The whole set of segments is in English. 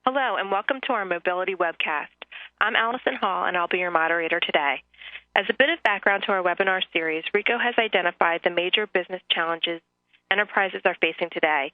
Hello, and welcome to our Mobility webcast. I'm Allison Hall, and I'll be your moderator today. As a bit of background to our webinar series, Ricoh has identified the major business challenges enterprises are facing today,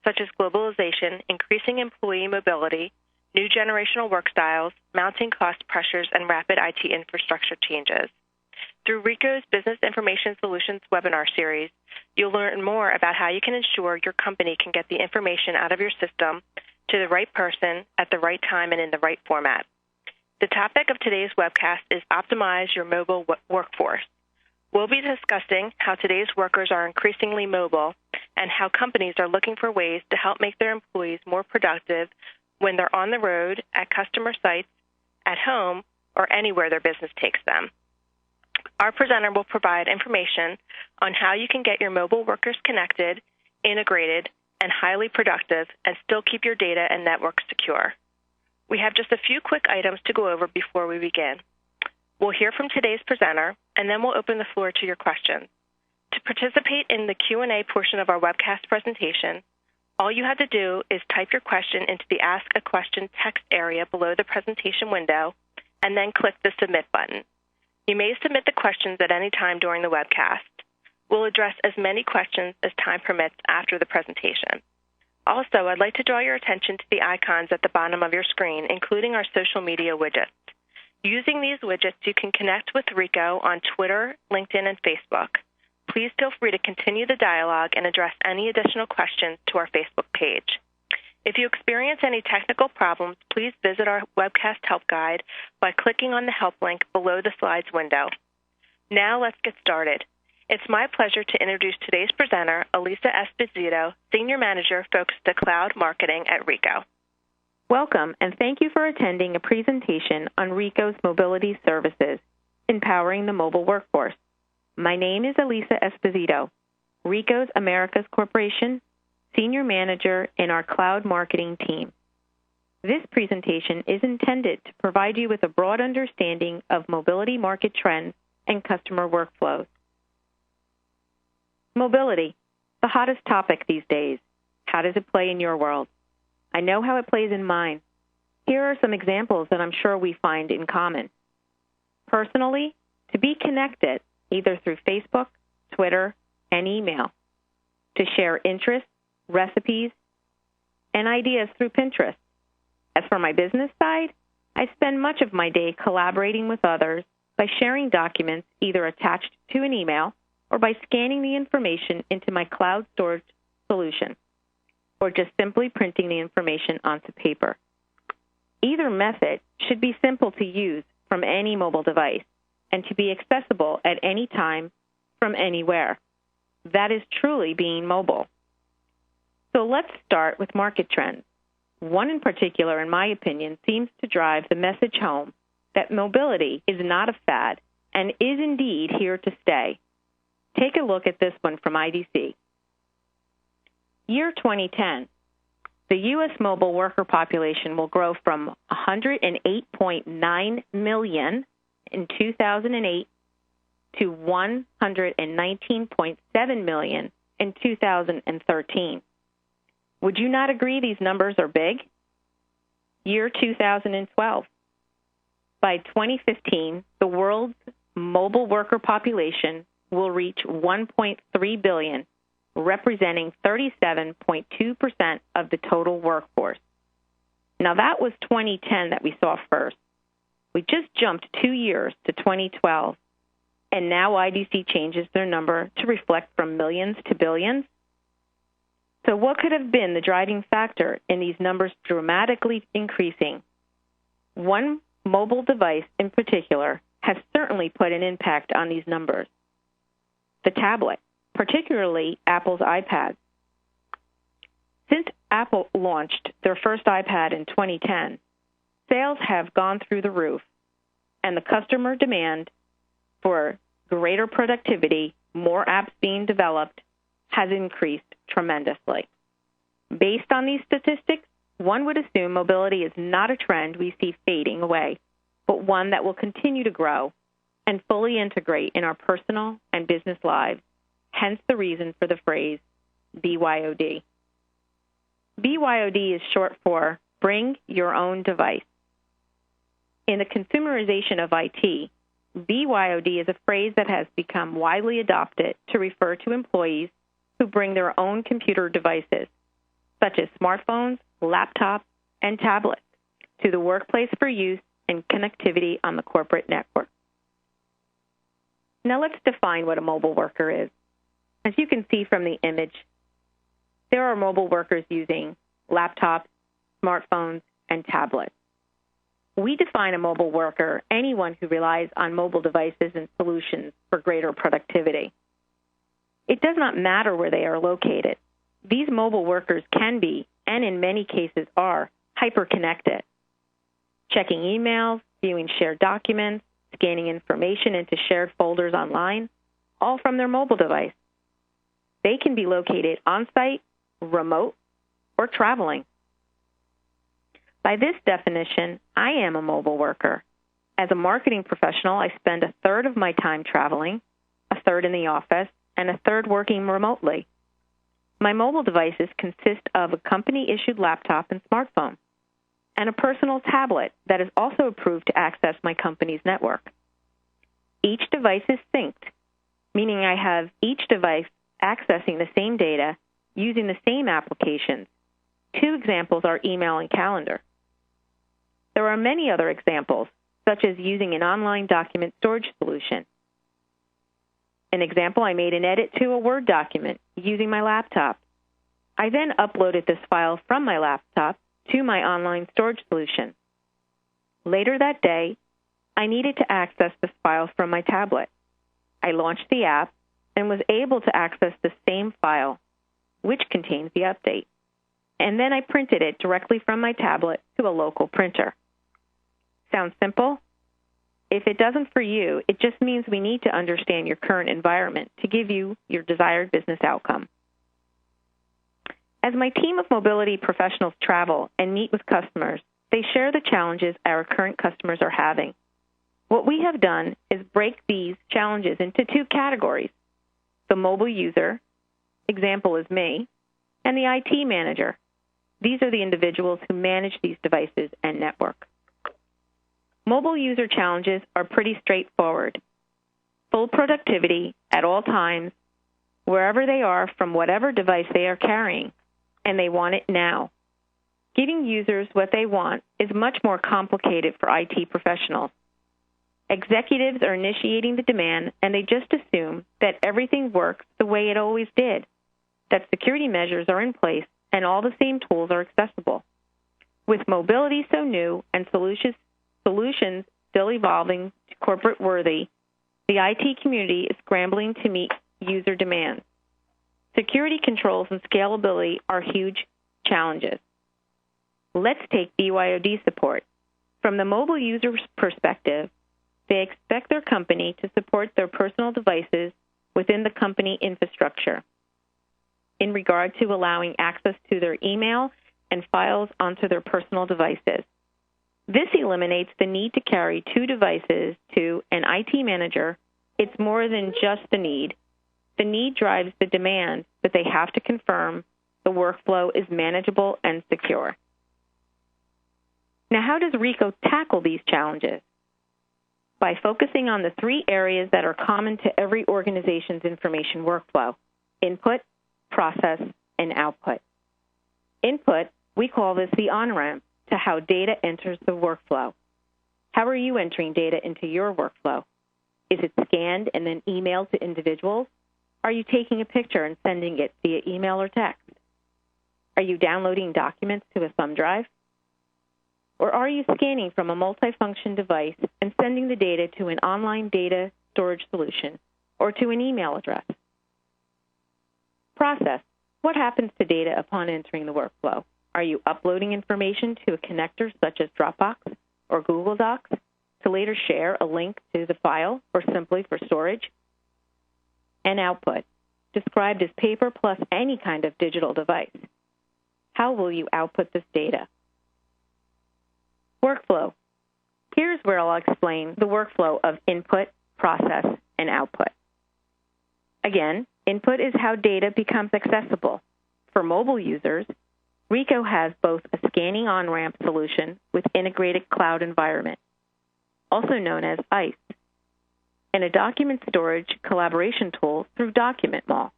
such as globalization, increasing employee mobility, new generational work styles, mounting cost pressures, and rapid IT infrastructure changes. Through Ricoh's Business Information Solutions webinar series, you'll learn more about how you can ensure your company can get the information out of your system to the right person at the right time and in the right format. The topic of today's webcast is Optimize Your Mobile Workforce. We'll be discussing how today's workers are increasingly mobile and how companies are looking for ways to help make their employees more productive when they're on the road, at customer sites, at home, or anywhere their business takes them. Our presenter will provide information on how you can get your mobile workers connected, integrated, and highly productive, and still keep your data and network secure. We have just a few quick items to go over before we begin. We'll hear from today's presenter, and then we'll open the floor to your questions. To participate in the Q&A portion of our webcast presentation, all you have to do is type your question into the Ask a Question text area below the presentation window, and then click the Submit button. You may submit the questions at any time during the webcast. We'll address as many questions as time permits after the presentation. Also, I'd like to draw your attention to the icons at the bottom of your screen, including our social media widgets. Using these widgets, you can connect with Ricoh on Twitter, LinkedIn, and Facebook. Please feel free to continue the dialogue and address any additional questions to our Facebook page. If you experience any technical problems, please visit our webcast help guide by clicking on the help link below the slides window. Now let's get started. It's my pleasure to introduce today's presenter, Elisa Esposito, Senior Manager focused to Cloud Marketing at Ricoh. Welcome, and thank you for attending a presentation on Ricoh's Mobility Services, Empowering the Mobile Workforce. My name is Elisa Esposito, Ricoh's Americas Corporation, Senior Manager in our Cloud Marketing team. This presentation is intended to provide you with a broad understanding of mobility market trends and customer workflows. Mobility, the hottest topic these days. How does it play in your world? I know how it plays in mine. Here are some examples that I'm sure we find in common. Personally, to be connected, either through Facebook, Twitter, and email. To share interests, recipes, and ideas through Pinterest. As for my business side, I spend much of my day collaborating with others by sharing documents either attached to an email or by scanning the information into my cloud storage solution, or just simply printing the information onto paper. Either method should be simple to use from any mobile device and to be accessible at any time from anywhere. That is truly being mobile. So let's start with market trends. One in particular, in my opinion, seems to drive the message home that mobility is not a fad and is indeed here to stay. Take a look at this one from IDC. Year 2010, the U.S. mobile worker population will grow from 108.9 million in 2008 to 119.7 million in 2013. Would you not agree these numbers are big? Year 2012. By 2015, the world's mobile worker population will reach 1.3 billion, representing 37.2% of the total workforce. Now, that was 2010 that we saw first. We just jumped 2 years to 2012, and now IDC changes their number to reflect from millions to billions. So what could have been the driving factor in these numbers dramatically increasing? One mobile device in particular has certainly put an impact on these numbers. The tablet, particularly Apple's iPad. Since Apple launched their first iPad in 2010, sales have gone through the roof, and the customer demand for greater productivity, more apps being developed, has increased tremendously. Based on these statistics, one would assume mobility is not a trend we see fading away, but one that will continue to grow and fully integrate in our personal and business lives, hence the reason for the phrase BYOD. BYOD is short for Bring your own device. In the consumerization of IT, BYOD is a phrase that has become widely adopted to refer to employees who bring their own computer devices, such as smartphones, laptops, and tablets, to the workplace for use and connectivity on the corporate network. Now let's define what a mobile worker is. As you can see from the image, there are mobile workers using laptops, smartphones, and tablets. We define a mobile worker anyone who relies on mobile devices and solutions for greater productivity. It does not matter where they are located. These mobile workers can be, and in many cases are, hyper-connected, checking emails, viewing shared documents, scanning information into shared folders online, all from their mobile device. They can be located on-site, remote, or traveling. By this definition, I am a mobile worker. As a marketing professional, I spend a third of my time traveling, a third in the office, and a third working remotely. My mobile devices consist of a company-issued laptop and smartphone, and a personal tablet that is also approved to access my company's network. Each device is synced, meaning I have each device accessing the same data using the same applications. Two examples are email and calendar. There are many other examples, such as using an online document storage solution. An example, I made an edit to a Word document using my laptop. I then uploaded this file from my laptop to my online storage solution. Later that day, I needed to access this file from my tablet. I launched the app and was able to access the same file, which contains the update. And then I printed it directly from my tablet to a local printer. Sounds simple? If it doesn't for you, it just means we need to understand your current environment to give you your desired business outcome. As my team of mobility professionals travel and meet with customers, they share the challenges our current customers are having. What we have done is break these challenges into two categories: the mobile user, example is me, and the IT manager. These are the individuals who manage these devices and network. Mobile user challenges are pretty straightforward. Full productivity at all times, wherever they are from whatever device they are carrying, and they want it now. Giving users what they want is much more complicated for IT professionals. Executives are initiating the demand, and they just assume that everything works the way it always did, that security measures are in place, and all the same tools are accessible. With mobility so new and solutions still evolving to corporate worthy, the IT community is scrambling to meet user demands. Security controls and scalability are huge challenges. Let's take BYOD support. From the mobile user's perspective, they expect their company to support their personal devices within the company infrastructure in regard to allowing access to their email and files onto their personal devices. This eliminates the need to carry two devices to an IT manager. It's more than just the need. The need drives the demand that they have to confirm the workflow is manageable and secure. Now, how does Ricoh tackle these challenges? By focusing on the three areas that are common to every organization's information workflow: input, process, and output. Input, we call this the on-ramp to how data enters the workflow. How are you entering data into your workflow? Is it scanned and then emailed to individuals? Are you taking a picture and sending it via email or text? Are you downloading documents to a thumb drive? Or are you scanning from a multifunction device and sending the data to an online data storage solution or to an email address? Process. What happens to data upon entering the workflow? Are you uploading information to a connector such as Dropbox or Google Docs to later share a link to the file or simply for storage? And output, described as paper plus any kind of digital device. How will you output this data? Workflow. Here's where I'll explain the workflow of input, process, and output. Again, input is how data becomes accessible. For mobile users, Ricoh has both a scanning on-ramp solution with integrated cloud environment, also known as ICE, and a document storage collaboration tool through Document Mall.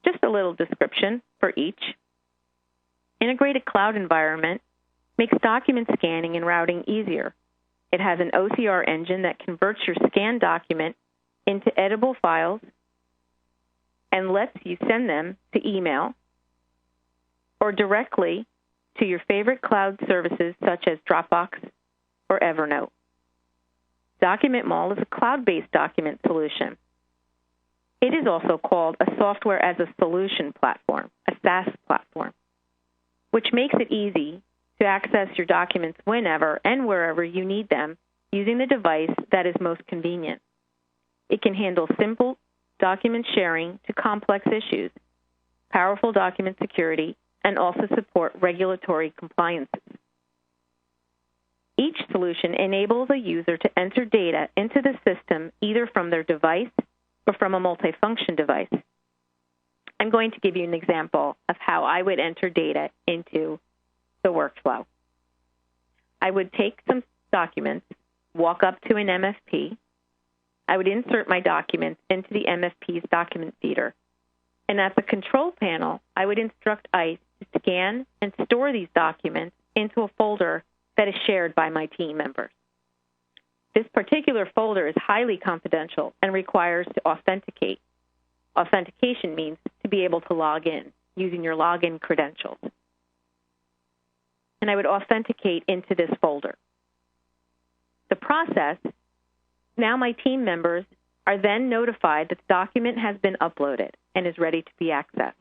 Just a little description for each. Integrated cloud environment makes document scanning and routing easier. It has an OCR engine that converts your scanned document into editable files and lets you send them to email or directly to your favorite cloud services such as Dropbox or Evernote. Document Mall is a cloud-based document solution. It is also called a software as a solution platform, a SaaS platform, which makes it easy to access your documents whenever and wherever you need them using the device that is most convenient. It can handle simple document sharing to complex issues, powerful document security, and also support regulatory compliances. Each solution enables a user to enter data into the system either from their device or from a multifunction device. I'm going to give you an example of how I would enter data into the workflow. I would take some documents, walk up to an MFP. I would insert my documents into the MFP's document feeder. And at the control panel, I would instruct ICE to scan and store these documents into a folder that is shared by my team members. This particular folder is highly confidential and requires to authenticate. Authentication means to be able to log in using your login credentials. And I would authenticate into this folder. The process, now my team members are then notified that the document has been uploaded and is ready to be accessed.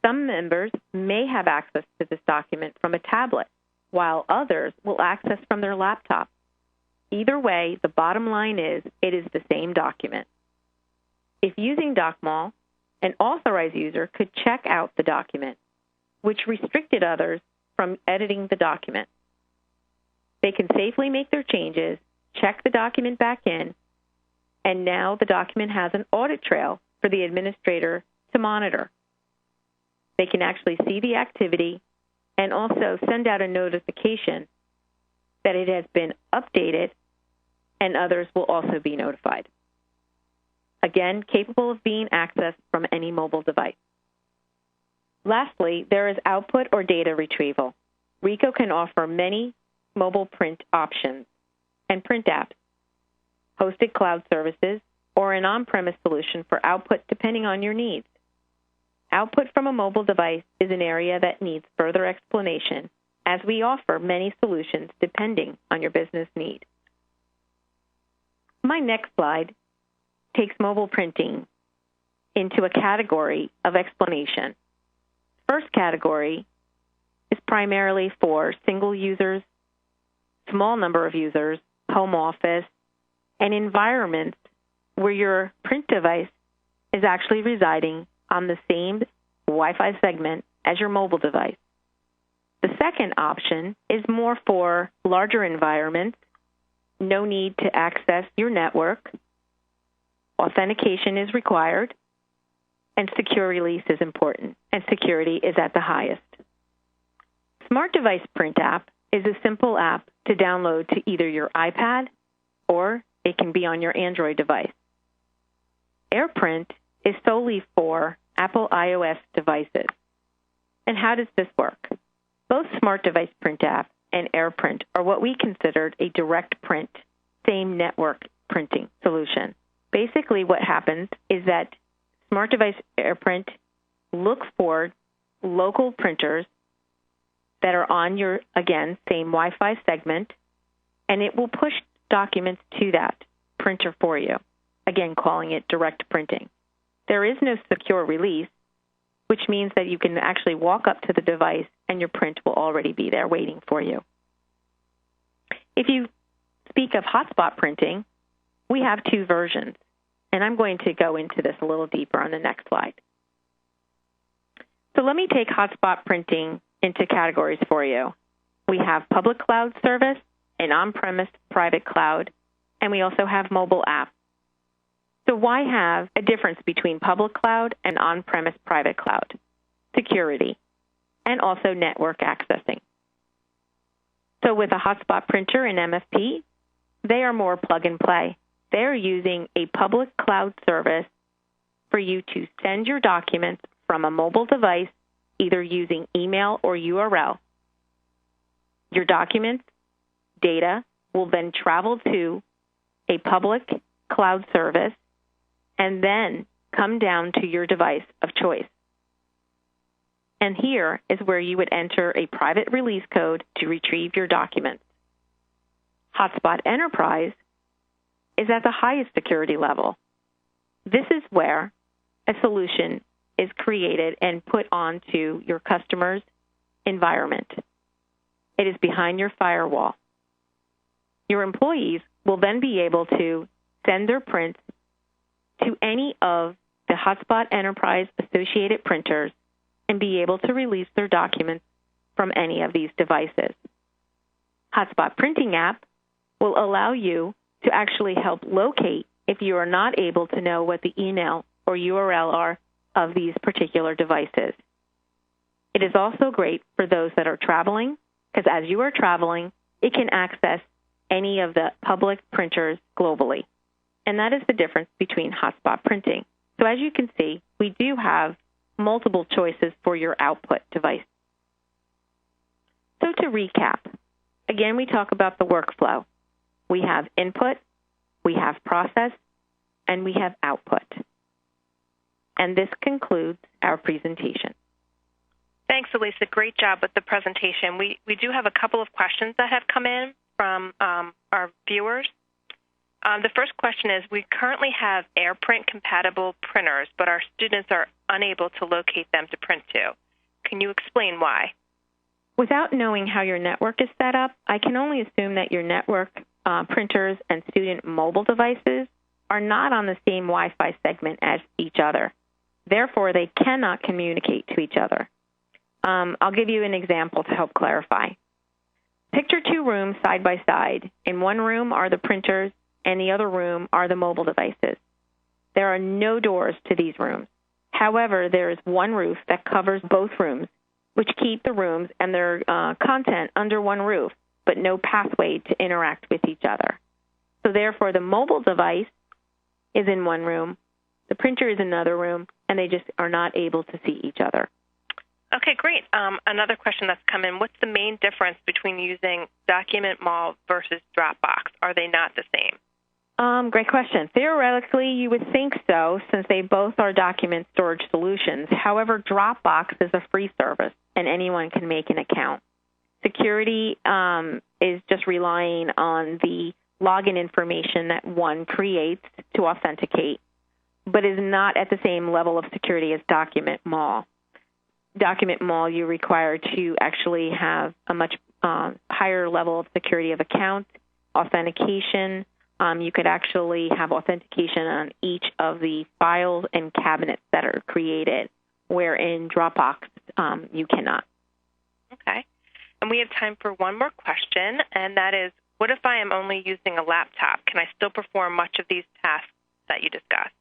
Some members may have access to this document from a tablet, while others will access from their laptop. Either way, the bottom line is it is the same document. If using DocMall, an authorized user could check out the document, which restricted others from editing the document. They can safely make their changes, check the document back in, and now the document has an audit trail for the administrator to monitor. They can actually see the activity and also send out a notification that it has been updated, and others will also be notified. Again, capable of being accessed from any mobile device. Lastly, there is output or data retrieval. Ricoh can offer many mobile print options and print apps, hosted cloud services, or an on-premise solution for output depending on your needs. Output from a mobile device is an area that needs further explanation, as we offer many solutions depending on your business need. My next slide takes mobile printing into a category of explanation. First category is primarily for single users, small number of users, home office, and environments where your print device is actually residing on the same Wi-Fi segment as your mobile device. The second option is more for larger environments, no need to access your network, authentication is required, and secure release is important, and security is at the highest. Smart Device Print App is a simple app to download to either your iPad or it can be on your Android device. AirPrint is solely for Apple iOS devices. And how does this work? Both Smart Device Print App and AirPrint are what we considered a direct print, same network printing solution. Basically what happens is that Smart Device AirPrint looks for local printers that are on your, again, same Wi-Fi segment, and it will push documents to that printer for you, again, calling it direct printing. There is no secure release, which means that you can actually walk up to the device and your print will already be there waiting for you. If you speak of hotspot printing, we have two versions, and I'm going to go into this a little deeper on the next slide. So let me take hotspot printing into categories for you. We have public cloud service, an on-premise private cloud, and we also have mobile apps. So why have a difference between public cloud and on-premise private cloud? security, and also network accessing. So with a hotspot printer and MFP, they are more plug and play. They're using a public cloud service for you to send your documents from a mobile device, either using email or URL. Your documents, data, will then travel to a public cloud service and then come down to your device of choice. And here is where you would enter a private release code to retrieve your documents. Hotspot Enterprise is at the highest security level. This is where a solution is created and put onto your customer's environment. It is behind your firewall. Your employees will then be able to send their prints to any of the Hotspot Enterprise associated printers and be able to release their documents from any of these devices. Hotspot Printing app will allow you to actually help locate if you are not able to know what the email or URL are of these particular devices. It is also great for those that are traveling, because as you are traveling, it can access any of the public printers globally. And that is the difference between hotspot printing. So as you can see, we do have multiple choices for your output device. So to recap, again, we talk about the workflow. We have input, we have process, and we have output. And this concludes our presentation. Thanks, Elisa. Great job with the presentation. We do have a couple of questions that have come in from our viewers. The first question is, we currently have AirPrint compatible printers, but our students are unable to locate them to print to. Can you explain why? Without knowing how your network is set up, I can only assume that your network printers and student mobile devices are not on the same Wi-Fi segment as each other. Therefore, they cannot communicate to each other. I'll give you an example to help clarify. Picture two rooms side by side. In one room are the printers, and the other room are the mobile devices. There are no doors to these rooms. However, there is one roof that covers both rooms, which keep the rooms and their content under one roof, but no pathway to interact with each other. So therefore, the mobile device is in one room, the printer is in another room, and they just are not able to see each other. Okay, great. Another question that's come in, what's the main difference between using Document Mall versus Dropbox? Are they not the same? Great question. Theoretically, you would think so, since they both are document storage solutions. However, Dropbox is a free service, and anyone can make an account. Security is just relying on the login information that one creates to authenticate, but is not at the same level of security as Document Mall. Document Mall, you require to actually have a much higher level of security of account, authentication. You could actually have authentication on each of the files and cabinets that are created, where in Dropbox you cannot. Okay. And we have time for one more question, and that is, what if I am only using a laptop? Can I still perform much of these tasks that you discussed?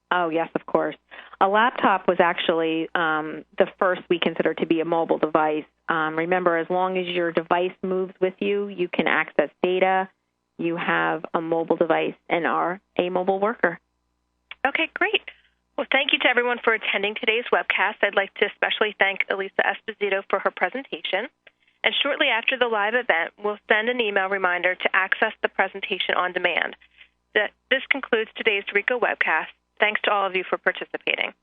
Oh, yes, of course. A laptop was actually the first we considered to be a mobile device. Remember, as long as your device moves with you, you can access data, you have a mobile device, and are a mobile worker. Okay, great. Well, thank you to everyone for attending today's webcast. I'd like to especially thank Elisa Esposito for her presentation. And shortly after the live event, we'll send an email reminder to access the presentation on demand. This concludes today's Ricoh webcast. Thanks to all of you for participating.